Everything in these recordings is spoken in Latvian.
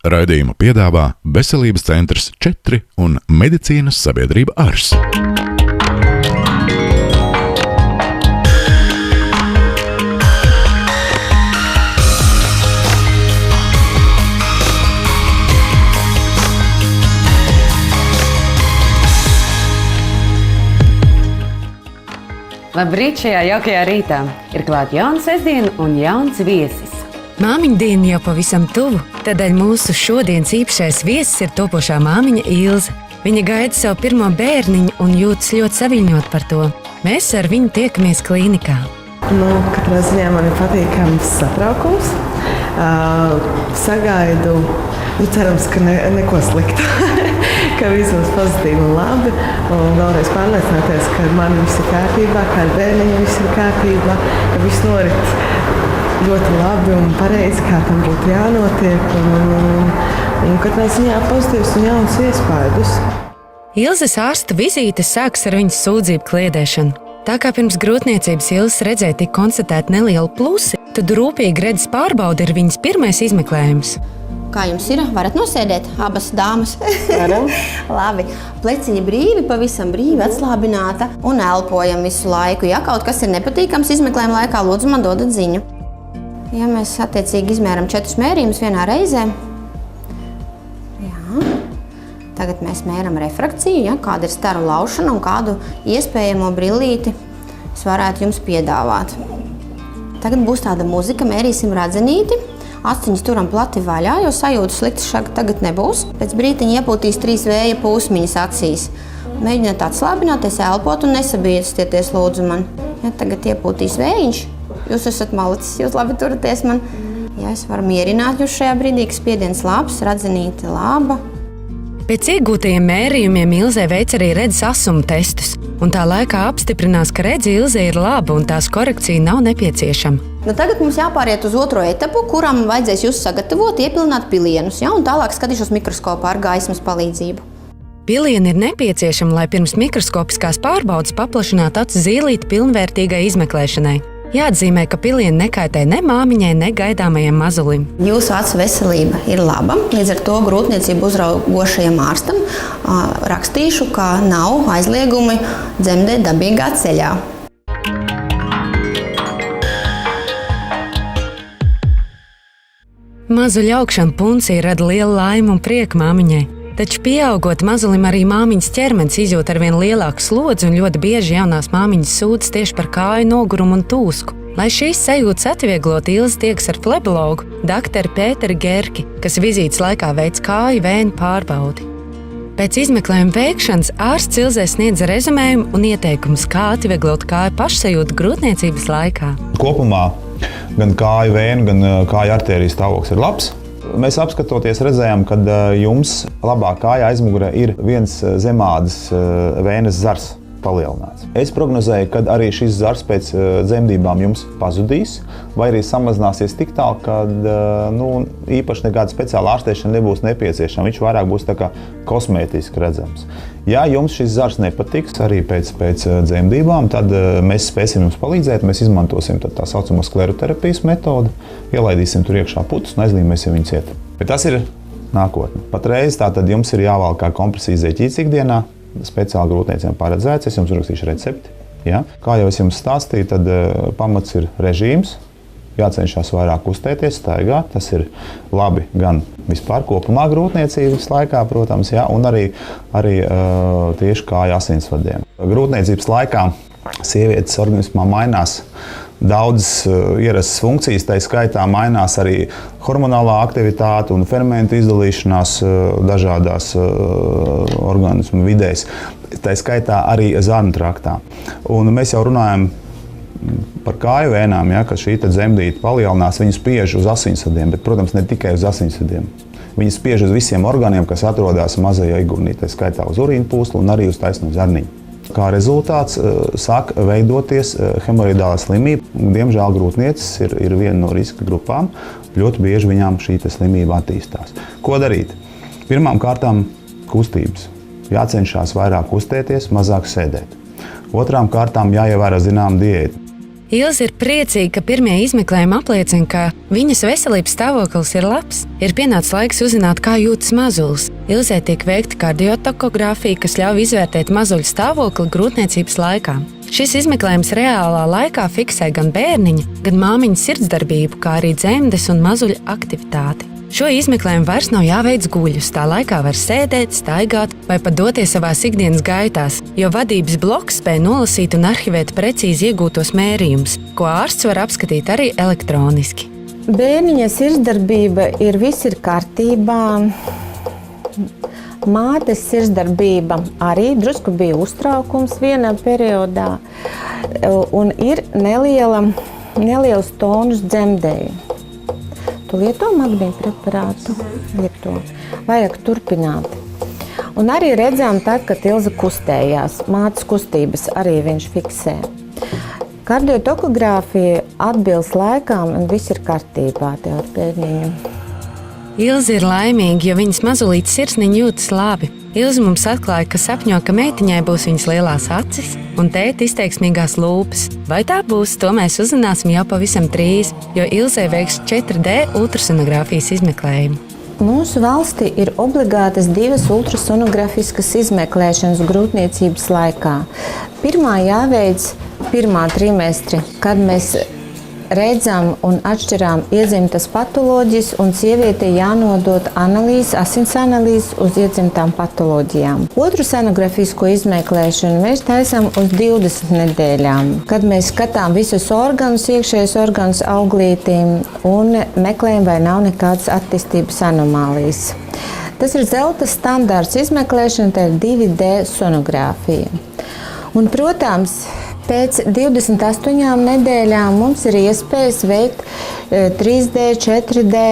Raidījumu piedāvā Veselības centrs 4 un Medicīnas sabiedrība Ars. Labrīt šajā jaukajā rītā. Ir klāt jauna sestdiena un jauns viesis. Māmiņu diena jau pavisam tuvu, tādēļ mūsu šodienas īpašais viesis ir topošā māmiņa Ilze. Viņa gaida savu pirmo bērniņu un jūtas ļoti saviņot par to. Mēs ar viņu tiekamies klīnikā. Katrā ziņā man ir patīkams satraukums. Sagaidu, cerams, ka neko sliktu. Ka viss būs pozitīvi un labi. Un vēlreiz pārliecināties, ka ar mani viss ir kārtībā, ka ar bērniņu viss ir kārtībā, ka viss norit ļoti labi un pareizi, kā tam būtu jānotiek. Un katrā ziņā pozitīvs un jauns iespaidus. Ilzes ārsta vizītes sākas ar viņas sūdzību kliedēšanu. Tā kā pirms grūtniecības Ilze redzēja tik konstatēt nelielu plusi, tad rūpīgi redzes pārbaude ir viņas pirmais izmeklējums. Kā jums ir? Varat nosēdēt, abas dāmas? Varam. Labi. Pleciņi brīvi, pavisam brīvi atslābināta un elpojam visu laiku. Ja kaut kas ir nepatīkams izmeklējuma laikā, lūdzu man dodat ziņu. Ja mēs attiecīgi izmēram 4 mērījumus vienā reizē. Jā. Tagad mēs mēram refrakciju, kāda ir staru laušana un kādu iespējamo brillīti es varētu jums piedāvāt. Tagad būs tāda muzika, mērīsim radzenīti. Astiņas turam plati vaļā, jo sajūtas sliktas tagad nebūs. Pēc brītiņa iepūtīs 3 vēja pūsmiņas acīs. Mēģiniet atslābināties, elpot un nesabiedrieties, lūdzu man. Ja tagad iepūtīs vējiņš, jūs esat malicis, jūs labi turaties man. Ja es varu mierināt jūs šajā brīdī, ka spiediens labs, radzenīte laba. Pēc iegūtajiem mērījumiem Ilzē veic arī redzes asuma testus, un tā laikā apstiprinās, ka redze Ilzē ir laba un tās korekcija nav nepieciešama. Tagad mums jāpāriet uz otro etapu, kuram vajadzēs jūs sagatavot, iepilināt pilienus, un tālāk skatīšos mikroskopā ar gaismas palīdzību. Pilieni ir nepieciešami, lai pirms mikroskopiskās pārbaudes paplašinātu acu zīlīti pilnvērtīgai izmeklēšanai. Jāatzīmē, ka pilieni nekaitē ne māmiņai, ne gaidāmajam mazulim. Jūsu acu veselība ir laba, līdz ar to grūtniecību uzraugošajam ārstam rakstīšu, ka nav aizliegumi dzemdēt dabīgā ceļā. Mazuļa augšana puncī rada lielu laimu un prieku māmiņai. Taču pieaugot mazulim arī māmiņas ķermenis izjūt arvien lielāku slodzi un ļoti bieži jaunās māmiņas sūdzas tieši par kāju nogurumu un tūsku. Lai šīs sajūtas atvieglot, Ilze tiekas ar flebologu doktoru Pēteri Gerki, kas vizītes laikā veic kāju vēnu pārbaudi. Pēc izmeklējuma veikšanas ārsts Ilzei sniedza rezumējumu un ieteikumus, kā atvieglot kāju pašsajūtu grūtniecības laikā. Kopumā gan kāju vēnu, gan kāju artērijas stāvoklis ir labs. Mēs apskatoties redzējām, ka jums labā kāja aizmugurē ir viens zemādas vēnes zars palielināts. Es prognozēju, ka arī šis zars pēc dzemdībām jums pazudīs, vai arī samazināsies tik tālu, ka īpaši nekāda speciāla ārstēšana nebūs nepieciešama. Viņš vairāk būs tā kā kosmētiski redzams. Ja jums šis zars nepatiks arī pēc dzemdībām, tad mēs spēsim jums palīdzēt. Mēs izmantosim tā saucamo skleroterapijas metodi, ielaidīsim tur iekšā putus un aizlīmēsim viņu ciet. Bet tas ir nākotne. Patreiz tātad jums ir jāvalk kā kompresijas zeķītes ikdienā. Speciāli grūtniecēm paredzēts, es jums uzrakstīšu recepti. Ja? Kā jau es jums stāstīju, tad pamats ir režīms, jācenšas vairāk kustēties, staigāt. Tas ir labi gan vispār kopumā grūtniecības laikā, protams, ja? Un arī tieši kāju asinsvadiem. Grūtniecības laikā sievietes organismā mainās daudzas ierastas funkcijas, tā skaitā mainās arī hormonālā aktivitāte un fermentu izdalīšanās dažādās organismu vidēs, tā skaitā arī zarnu traktā. Un mēs jau runājam par kāju vēnām, ja, ka šī dzemdīte palielinās, viņas spiež uz asinsvadiem, bet, protams, ne tikai uz asinsvadiem. Viņas spiež uz visiem orgāniem, kas atrodas mazajā igurnī, tā skaitā uz urīna pūslu un arī uz taisno zarniņu. Kā rezultāts sāk veidoties hemoroidālā slimība. Diemžēl grūtnieces ir viena no riska grupām. Ļoti bieži viņām šī slimība attīstās. Ko darīt? Pirmām kārtām kustības. Jācenšas vairāk kustēties, mazāk sēdēt. Otrām kārtām jāievēro zinām diēta. Ilze ir priecīga, ka pirmie izmeklējumi apliecina, ka viņas veselības stāvoklis ir labs. Ir pienācis laiks uzzināt, kā jūtas mazulis. Ilzē tiek veikta kardiotokogrāfija, kas ļauj izvērtēt mazuļu stāvokli grūtniecības laikā. Šis izmeklējums reālā laikā fiksē gan bērniņa, gan māmiņas sirdsdarbību, kā arī dzemdes un mazuļa aktivitāti. Šo izmeklējumu vairs nav jāveic guļus, tā laikā var sēdēt, staigāt vai pat doties savās ikdienas gaitās, jo vadības bloks spēj nolasīt un arhivēt precīzi iegūtos mērījumus, ko ārsts var apskatīt arī elektroniski. Bērniņa sirdsdarbība viss ir kārtībā. Mātes sirdsdarbība arī drusku bija uztraukums vienā periodā un ir neliels tonus dzemdēju. Tu lieto magnīja preparātu? Lieto. Vajag turpināt. Un arī redzām tad, kad Ilze kustējās, mātes kustības arī viņš fiksē. Kardiotokogrāfija atbilst laikām un viss ir kārtībā tev ar bērniņu. Ilze ir laimīga, jo viņas mazulītes sirsniņa jūtas labi. Ilze mums atklāja, ka sapņo, ka meitiņai būs viņas lielās acis un tēta izteiksmīgās lūpas. Vai tā būs, to mēs uzzināsim jau pavisam drīz, jo Ilzei veiks 4D ultrasonogrāfijas izmeklējumu. Mūsu valstī ir obligātas 2 ultrasonogrāfiskas izmeklēšanas grūtniecības laikā. Pirmā jāveic 1. trimestri, kad mēs redzam un atšķirām iedzimtas patoloģijas, un sievietei jānodod asins analīzes uz iedzimtām patoloģijām. Otru sonogrāfisko izmeklēšanu mēs taisām uz 20 nedēļām, kad mēs skatām visus organus, iekšējos organus auglītīm un meklējam, vai nav nekādas attīstības anomālijas. Tas ir zelta standārts izmeklēšana, tā ir 2D sonogrāfija. Un, protams, pēc 28 nedēļām mums ir iespējas veikt 3D, 4D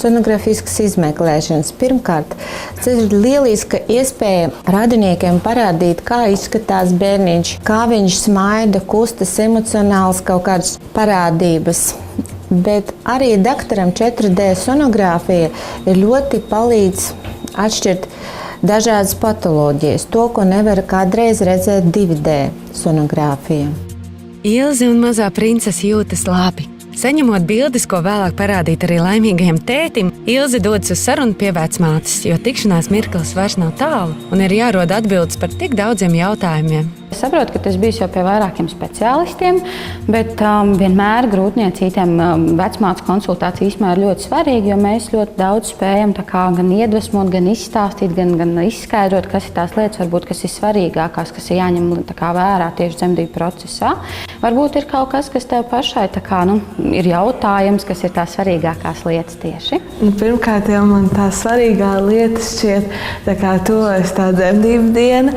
sonogrāfiskas izmeklēšanas. Pirmkārt, tas ir lieliska iespēja radiniekiem parādīt, kā izskatās bērniņš, kā viņš smaida, kustas, emocionāls kaut kādas parādības. Bet arī doktoram 4D sonogrāfija ļoti palīdz atšķirt dažādas patoloģijas, to, ko nevar kādreiz redzēt 2D sonogrāfijā. Ilze un mazā princese jūtas labi. Saņemot bildes, ko vēlāk parādīt arī laimīgajam tētim, Ilze dodas uz sarunu pie vecmātes, jo tikšanās mirklis vairs nav tālu un ir jārod atbildes par tik daudziem jautājumiem. Es saprotu, ka tas bijis jau pie vairākiem speciālistiem, bet vienmēr grūtniecītēm vecmātes konsultācija īstenībā ir ļoti svarīga, jo mēs ļoti daudz spējam gan iedvesmot, gan izstāstīt, gan izskaidrot, kas ir tās lietas, varbūt, kas ir svarīgākās, kas ir jāņem vērā tieši dzemdību procesā. Varbūt ir kaut kas, kas tev pašai ir jautājums, kas ir tās svarīgākās lietas tieši. Pirmkārt, jau man tā svarīgā lieta šķiet, tuvojas tā dzemdību diena.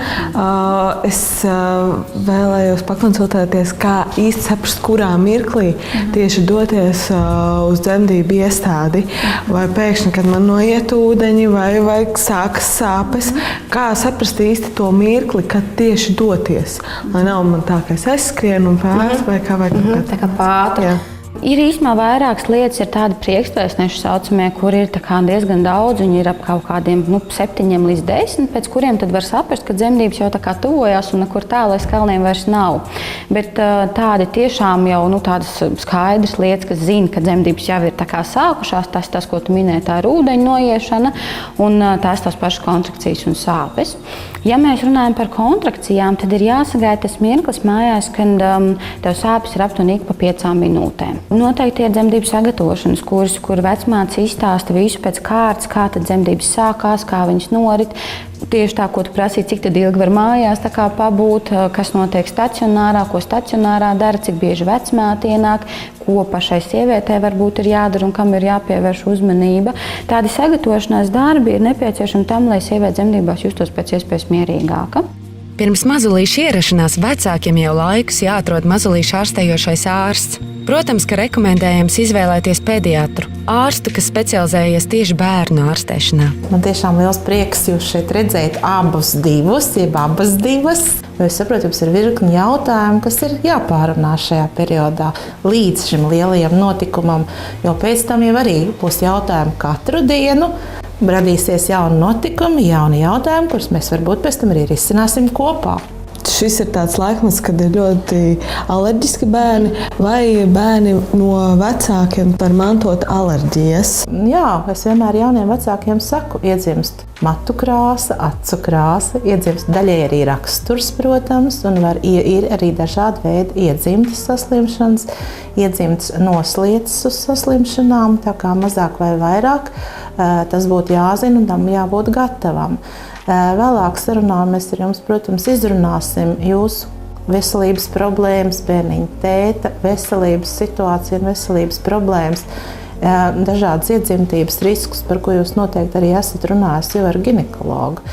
Es vēlējos pakonsultēties, kā īsti saprast, kurā mirklī tieši doties uz dzemdību iestādi. Vai pēkšņi, kad man noiet ūdeņi, vai sākas sāpes. Kā saprast īsti to mirkli, kad tieši doties. Lai nav man tā, ka es aizskrienu un pēc, vai kā tā kā pāta. Ir īstenībā vairākas lietas, ir tādi priekšstāstnieši saucamie, kur ir diezgan daudz, viņi ir ap kaut kādiem 7 līdz 10, pēc kuriem tad var saprast, ka dzemdības jau tuvojās un nekur tālu aiz kalniem vairs nav. Bet tādi tiešām jau tādas skaidras lietas, kas zina, ka dzemdības jau ir sākušās, tas, ko tu minēji, tā ir ūdeņu noiešana un tās pašas kontrakcijas un sāpes. Ja mēs runājam par kontrakcijām, tad ir jāsagaida tas mirklis mājās, kad tev sāpes ir aptuveni pa 5 minūtēm. Noteikti ir dzemdību sagatavošanas kursi, kur vecmāte izstāsta visu pēc kārtas, kā tad dzemdības sākās, kā viņas norit. Tieši tā, ko tu prasīji, cik ilgi var mājās pabūt, kas notiek stacionārā, ko stacionārā dara, cik bieži vecmāte ienāk, ko pašai sievietei varbūt ir jādara un kam ir jāpievērš uzmanība. Tādi sagatavošanās darbi ir nepieciešami tam, lai sieviete dzemdībās justos pēc iespējas mierīgāka. Pirms mazulīša ierašanās vecākiem jau laikus jāatrod mazulīša ārstējošais ārsts. Protams, ka rekomendējams izvēlēties pediatru, ārstu, kas specializējies tieši bērnu ārstēšanā. Man tiešām liels prieks jūs šeit redzēt abas divas. Es saprotu, jums ir virkni jautājumu, kas ir jāpārunā šajā periodā līdz šim lielajam notikumam, jo pēc tam jau arī būs jautājumi katru dienu. Radīsies jauni notikumi, jauni jautājumi, kurus mēs varbūt pēc tam arī risināsim kopā. šis ir tāds laikmets, kad ir ļoti alerģiski bērni, vai bērni no vecākiem var mantot alerģijas? Jā, es vienmēr jauniem vecākiem saku, iedzimst matu krāsa, acu krāsa, iedzimst daļai arī raksturs, protams, un ir arī dažādi veidi iedzimtas saslimšanas, iedzimtas noslieces uz saslimšanām, tā kā mazāk vai vairāk. Tas būtu jāzina un tam jābūt gatavam. Vēlāk sarunā mēs ar jums, protams, izrunāsim jūsu veselības problēmas, bērniņa tēta veselības situāciju un veselības problēmas, dažādas iedzimtības riskus, par ko jūs noteikti arī esat runājis jau ar ginekologu.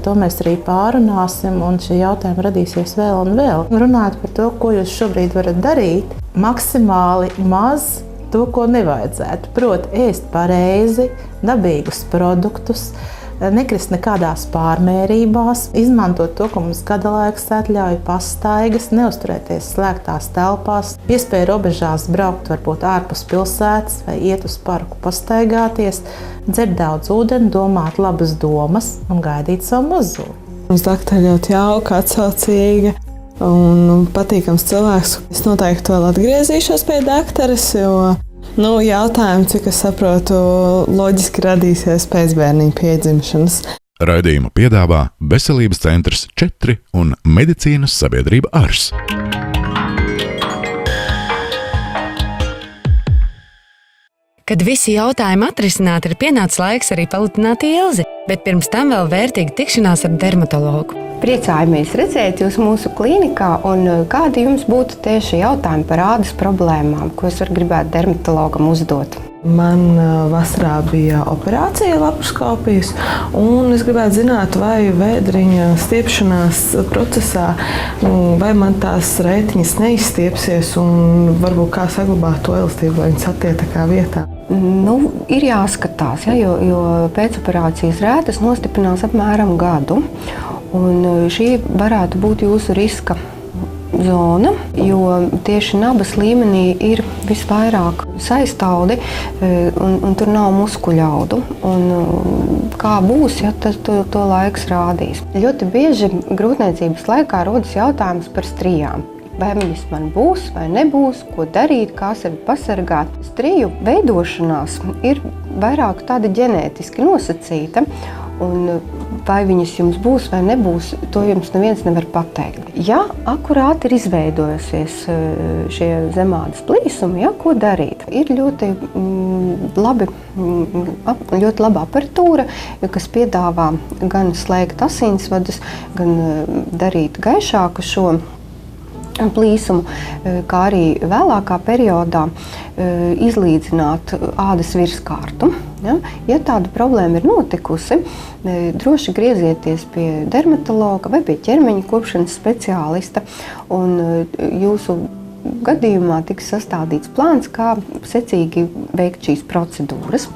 To mēs arī pārunāsim, un šie jautājumi radīsies vēl un vēl. Runājot par to, ko jūs šobrīd varat darīt, maksimāli maz to, ko nevajadzētu. Proti, ēst pareizi, dabīgus produktus, nekrist nekādās pārmērībās, izmantot to, ko mums gada laiks atļauj, pastaigas, neuzturēties slēgtās telpās, iespēja robežās braukt varbūt ārpus pilsētas vai iet uz parku pastaigāties, dzert daudz ūdeni, domāt labas domas un gaidīt savu mazuli. Mums doktori ļoti jauka, atsaucīga un patīkams cilvēks. Es noteikti vēl atgriezīšos pie doktoras, jo jautājumi, cik es saprotu, loģiski radīsies pēc bērniņa piedzimšanas. Raidījumu piedāvā Veselības centrs 4 un Medicīnas sabiedrība ARS. Kad visi jautājumi atrisināti, ir pienācis laiks arī paludināt Ilzi, bet pirms tam vēl vērtīga tikšanās ar dermatologu. Priecājamies redzēt jūs mūsu klīnikā, un kādi jums būtu tieši jautājumi par ādas problēmām, ko es gribētu dermatologam uzdot? Man vasarā bija operācija laparoskopijas, un es gribētu zināt, vai vēdriņa stiepšanās procesā, vai man tās rētiņas neizstiepsies, un varbūt kā saglabāt to elastību, lai viņas attiekamā vietā. Ir jāskatās, jo pēcoperācijas rētas nostiprinās apmēram gadu, un šī varētu būt jūsu riska zona, jo tieši nabas līmenī ir visvairāk saistaudi, un tur nav muskuļaudu. Kā būs, to laiks rādīs. Ļoti bieži grūtniecības laikā rodas jautājums par strijām. Vai viņas man būs vai nebūs, ko darīt, kā sevi pasargāt. Striju veidošanās ir vairāk tāda ģenētiski nosacīta, un vai viņas jums būs vai nebūs, to jums neviens nevar pateikt. Ja akurāti ir izveidojusies šie zemādas plīsumi, ko darīt? Ir ļoti laba aparatūra, kas piedāvā gan slēgt asinsvadus, gan darīt gaišāku šo plīsumu, kā arī vēlākā periodā izlīdzināt ādas virskārtu. Ja tāda problēma ir notikusi, droši griezieties pie dermatologa vai pie ķermeņa kopšanas speciālista, un jūsu gadījumā tiks sastādīts plāns, kā secīgi veikt šīs procedūras.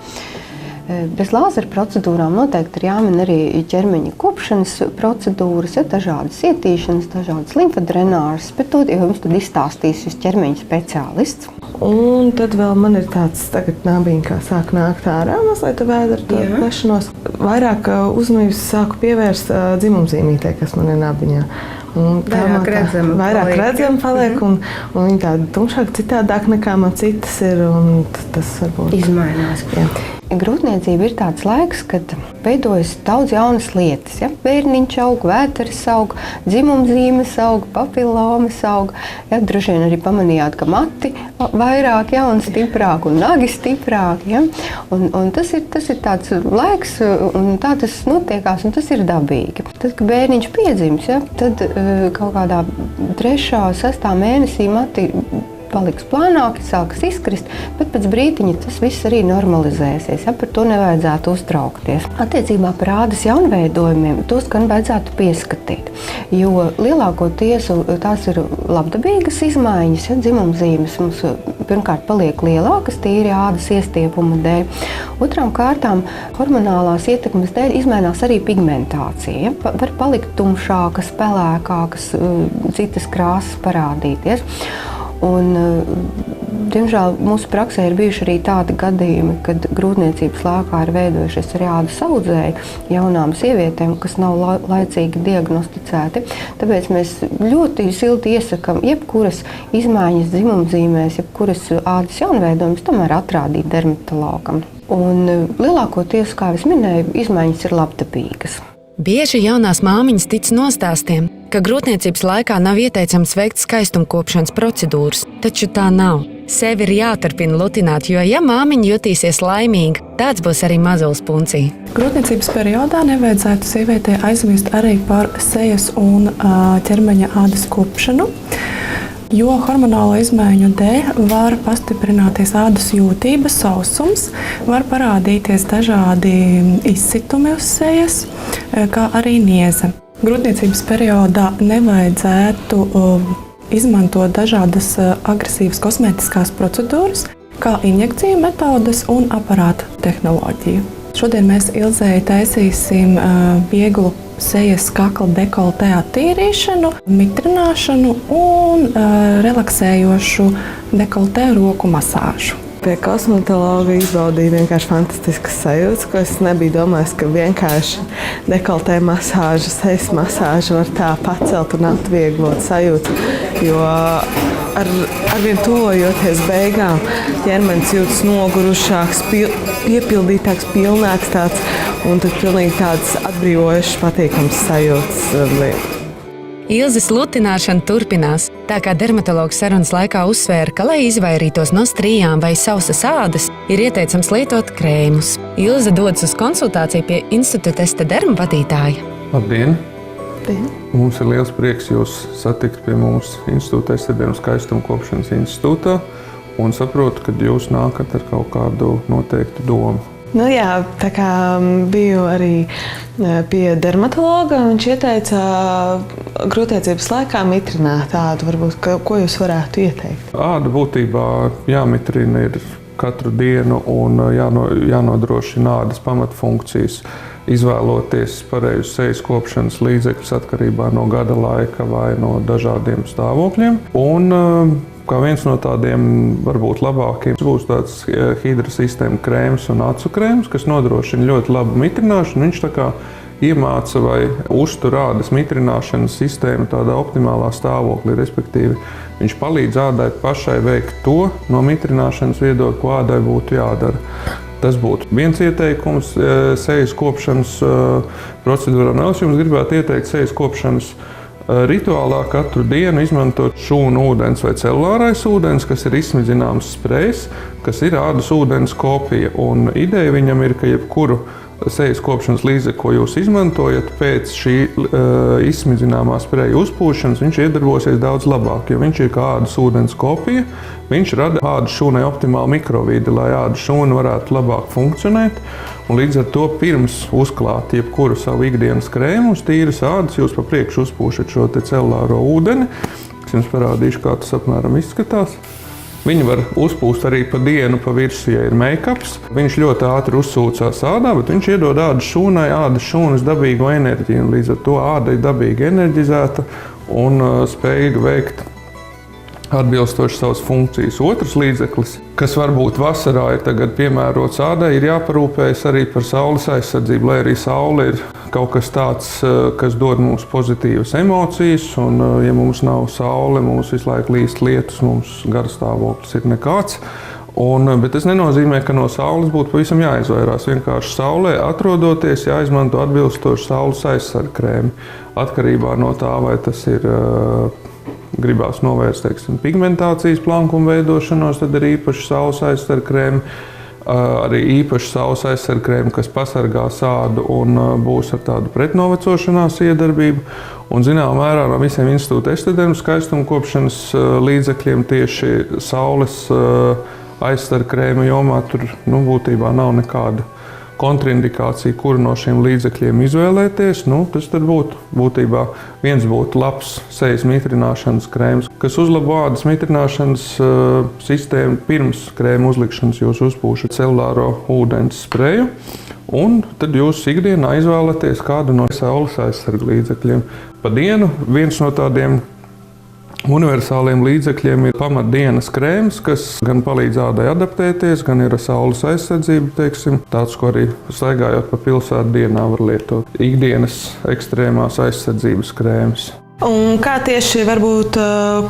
Bez lāzera procedūrām noteikti ir jāmin arī ķermeņa kopšanas procedūras, dažādas ietīšanas, dažādas limfadrenāžas, bet to jums tad izstāstīs jūs ķermeņa speciālists. Un tad vēl man ir tāds tagad nābiņa, kā sāk nākt ārā, mazliet vēdra tādu plešanos. Vairāk uzmanības sāku pievērst dzimumzīmītē, kas man ir nābiņā. Vairāk redzama paliek, un viņa tāda tumšāk citādāk nekā man citas ir, un tas varbūt izmainās. Jā. Grūtniecība ir tāds laiks, kad veidojas daudz jaunas lietas. Bērniņš aug, vēters aug, dzimumzīmes aug, papilomas aug. Droši vien arī pamanījāt, ka mati vairāk un stiprāk un nagi stiprāk. Un tas ir tāds laiks, un tā tas notiekās, un tas ir dabīgi. Tad, kad bērniņš piedzims, tad kaut kādā 3. 6. mēnesī mati paliks plānāki, sāks izkrist, bet pēc brītiņa tas viss arī normalizēsies. Par to nevajadzētu uztraukties. Attiecībā par ādas jaunveidojumiem tos gan vajadzētu pieskatīt, jo lielākoties tās ir labdabīgas izmaiņas. Dzimumzīmes mums pirmkārt paliek lielākas tīri ādas iestiepuma dēļ. Otrām kārtām hormonālās ietekmes dēļ izmainās arī pigmentācija. Var palikt tumšākas, pelēkākas, citas krāsas parādīties. Un Diemžēl mūsu praksē ir bijuši arī tādi gadījumi, kad grūtniecības laikā ir veidojušies arī ādas audzēji jaunām sievietēm, kas nav laicīgi diagnosticēti. Tāpēc mēs ļoti silti iesakām jebkuras izmaiņas dzimumzīmēs, jebkuras ādas jaunveidojumus tomēr atrādīt dermatologam. Un lielākoties, kā es minēju, izmaiņas ir labdabīgas. Bieži jaunās māmiņas tic nostāstiem, ka grūtniecības laikā nav ieteicams veikt skaistumkopšanas procedūras, taču tā nav. Sevi ir jāturpina lutināt, jo ja māmiņa jutīsies laimīga, tāds būs arī mazulis puncī. Grūtniecības periodā nevajadzētu sievietei aizmirst arī par sejas un ķermeņa ādas kopšanu, jo hormonālo izmaiņu dēļ var pastiprināties ādas jūtība, sausums, var parādīties dažādi izsitumi uz sejas, kā arī nieze. Grūtniecības periodā nevajadzētu izmantot dažādas agresīvas kosmētiskās procedūras, kā injekciju metodes un aparāta tehnoloģiju. Šodien mēs Ilzei taisīsim vieglu sejas kakla dekoltē attīrīšanu, mitrināšanu un relaksējošu dekoltē roku masāžu. Pie kosmetologa izbaudīju vienkārši fantastiskas sajūtas, ko es nebiju domājis, ka vienkārši dekoltē masāža, sejas masāža var tā pacelt un atvieglot sajūtu, jo arvien tuvojoties beigām ķermenis jūtas nogurušāks, piepildītāks, pilnāks tāds, un tad pilnīgi tāds atbrīvojošs, patīkams sajūtas. Ilzes lutināšana turpinās, tā kā dermatologs sarunas laikā uzsvēra, ka, lai izvairītos no strijām vai sausas ādas, ir ieteicams lietot krēmus. Ilze dodas uz konsultāciju pie Institūta Este Derma vadītāja. Labdien! Mums ir liels prieks jūs satikt pie mums Institūta Este Derma skaistumkopšanas institūtā un saprotu, ka jūs nākat ar kaut kādu noteiktu domu. Nu jā, tā kā biju arī pie dermatologa, viņš ieteica grūtniecības laikā mitrināt ādu. Varbūt, ko jūs varētu ieteikt? Āda būtībā jāmitrina ir katru dienu un jānodrošina ādas pamatfunkcijas, izvēloties pareizu sejas kopšanas līdzekļus atkarībā no gada laika vai no dažādiem stāvokļiem. Un kā viens no tādiem varbūt labākiem būs tāds hidra sistēma krēms un acu krēms, kas nodrošina ļoti labu mitrināšanu. Viņš tā kā iemāca vai uztur ādas mitrināšanas sistēmu tādā optimālā stāvoklī, respektīvi viņš palīdz ādai pašai veikt to no mitrināšanas viedokļa, ko ādai būtu jādara. Tas būtu viens ieteikums sejas kopšanas procedūrā. Es jums gribētu ieteikt sejas kopšanas rituālā katru dienu izmantot šūnu ūdens vai celulārais ūdens, kas ir izsmidzināms sprejs, kas ir ādas ūdens kopija. Un ideja viņam ir, ka jebkuru sejas kopšanas līdzekli, ko jūs izmantojat, pēc šī izsmidzināmā spreja uzpūšanas, viņš iedarbosies daudz labāk, jo viņš ir kā ādas ūdens kopija. Viņš rada ādas šūnai optimālu mikrovidi, lai ādas šūna varētu labāk funkcionēt. Un līdz ar to pirms uzklāt jebkuru savu ikdienas krēmu uz tīras ādas, jūs pa priekšu uzpūšat šo te celulāro ūdeni. Es jums parādīšu, kā tas apmēram izskatās. Viņi var uzpūst arī pa dienu pa virsmu, ja ir make-ups. Viņš ļoti ātri uzsūcās ādā, bet viņš iedod ādas šūnai, ādas šūnas dabīgo enerģiju. Līdz ar to āda ir dabīgi enerģizēta un spējīga veikt atbilstoši savas funkcijas. Otrs līdzeklis, kas varbūt vasarā ir tagad piemērots ādai, ir jāparūpējas arī par saules aizsardzību, lai arī saule ir kaut kas tāds, kas dod mums pozitīvas emocijas, un ja mums nav saule, mums visu laiku līst lietus, mums garstāvoklis ir nekāds. Bet tas nenozīmē, ka no saules būtu pavisam jāizvairās. Vienkārši saulē atrodoties, jāizmanto atbilstoši saules aizsarga krēmi. Atkarībā no tā, vai tas ir gribās novērst, teiksim, pigmentācijas plankuma veidošanos, tad ir īpaši saules aizsarga krēmi, arī īpaši saules aizsarga krēmi, kas pasargās ādu un būs ar tādu pretnovecošanās iedarbību. Un zināmā mērā no visiem Institūta Este Derma skaistumkopšanas līdzekļiem tieši saules aizsarga krēma jomā tur būtībā nav nekāda kontraindikācija, kuru no šiem līdzekļiem izvēlēties. Tas tad būtu būtībā viens būtu labs sejas mitrināšanas krēms, kas uzlabo ādas mitrināšanas sistēmu. Pirms krēma uzlikšanas jūs uzpūšat celulāro ūdens spreju, un tad jūs ikdienā izvēlaties kādu no saules aizsarga līdzekļiem. Pa dienu viens no tādiem universāliem līdzekļiem ir pamatdienas krēms, kas gan palīdz ādai adaptēties, gan ir saules aizsardzība, teiksim, tāds, ko arī staigājot pa pilsētu dienā var lietot. Ikdienas ekstrēmās aizsardzības krēms. Un kā tieši varbūt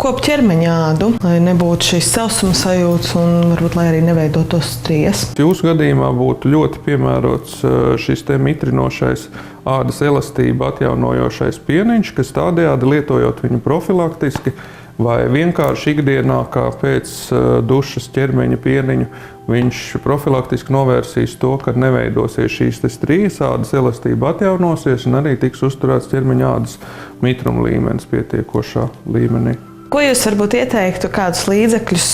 kopt ķermeņa ādu, lai nebūtu šīs sausuma sajūtas un varbūt lai arī neveidotos stries? Jūsu gadījumā būtu ļoti piemērots šis te mitrinošais ādas elastību atjaunojošais pieniņš, kas tādējādi lietojot viņu profilaktiski vai vienkārši ikdienā, kā pēc dušas ķermeņa pieniņu, viņš profilaktiski novērsīs to, ka neveidosies šīs strijas, ādas elastība atjaunosies un arī tiks uzturēts ķermeņa ādas mitruma līmenis pietiekošā līmenī. Ko jūs varbūt ieteiktu, kādus līdzekļus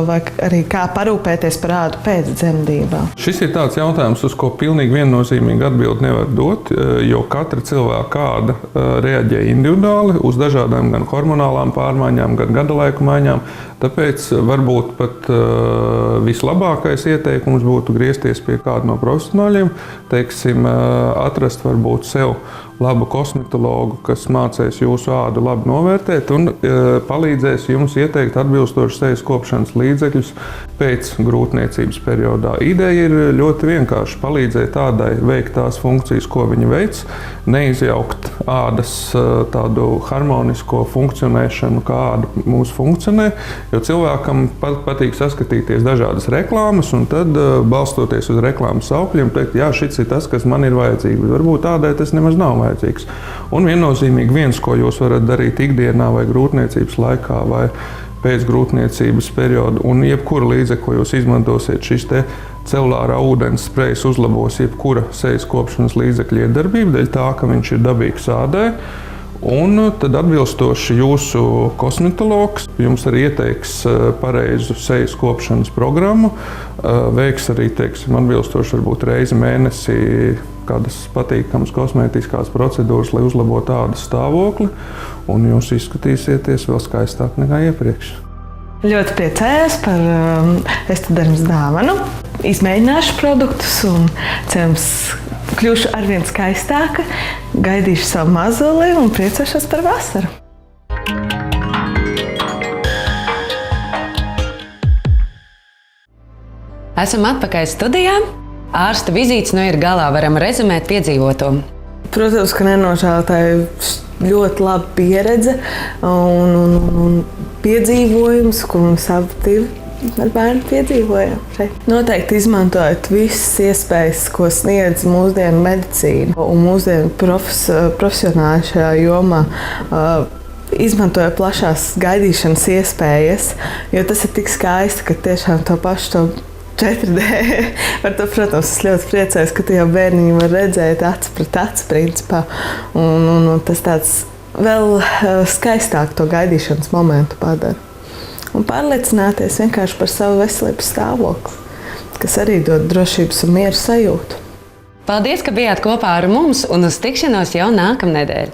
vai arī kā parūpēties par ādu pēc dzemdībām? Šis ir tāds jautājums, uz ko pilnīgi viennozīmīgi atbildi nevar dot, jo katra cilvēka āda reaģē individuāli uz dažādām gan hormonālām pārmaiņām, gan gadalaiku maiņām. Tāpēc varbūt pat vislabākais ieteikums būtu griezties pie kāda no profesionāļiem, teiksim, atrast varbūt sev labu kosmetologu, kas mācīs jūsu ādu labi novērtēt un palīdzēs jums ieteikt atbilstošus sejas kopšanas līdzekļus pēc grūtniecības periodā. Ideja ir ļoti vienkārši palīdzēt ādai veikt tās funkcijas, ko viņa veic, neizjaukt ādas tādu harmonisko funkcionēšanu, kā āda mūs funkcionē, jo cilvēkam patīk saskatīties dažādas reklāmas un tad, balstoties uz reklāmas saukļiem, teikt, jā, šis ir tas, kas man ir vajadzīgs, bet varbūt ādai tas nemaz nav vajadzīgs. Un viennozīmīgi viens, ko jūs varat darīt ikdienā vai grūtniecības laikā vai pēc grūtniecības perioda, un jebkura līdzekļa, ko jūs izmantosiet, šis te celulārā ūdens sprejs uzlabos jebkura sejas kopšanas līdzekļa iedarbību, dēļ tā, ka viņš ir dabīgs ādai. Un tad atbilstoši jūsu kosmetologs jums arī ieteiks pareizu sejas kopšanas programmu, veiks arī, teiksim, atbilstoši varbūt reizi mēnesī kādas patīkamas kosmētiskās procedūras, lai uzlabotu ādas stāvokli, un jūs izskatīsieties vēl skaistāk nekā iepriekš. Ļoti priecājos par Estedermas dāvanu. Izmēģināšu produktus un cerams kļūšu arvien skaistāka, gaidīšu savu mazuli un priecāšos par vasaru. Esam atpakaļ studijā. Ārsta vizītes ir galā, varam rezumēt piedzīvoto. Protams, ka nenožēlotāji ļoti laba pieredze un piedzīvojums, ko mums abi ar bērnu piedzīvojām šeit. Noteikti izmantojot visas iespējas, ko sniedz mūsdienu medicīna un mūsdienu profesionāļi šajā jomā. Izmantojot plašās gaidīšanas iespējas, jo tas ir tik skaisti, ka tiešām to pašu 4D. Par to, protams, es ļoti priecājos, ka tie jau bērniņi var redzēt aci pret aci principā. Un tas tāds vēl skaistāk to gaidīšanas momentu padara. Un pārliecināties vienkārši par savu veselības stāvokli, kas arī dod drošības un mieru sajūtu. Paldies, ka bijāt kopā ar mums un uz tikšanos jau nākamnedēļ!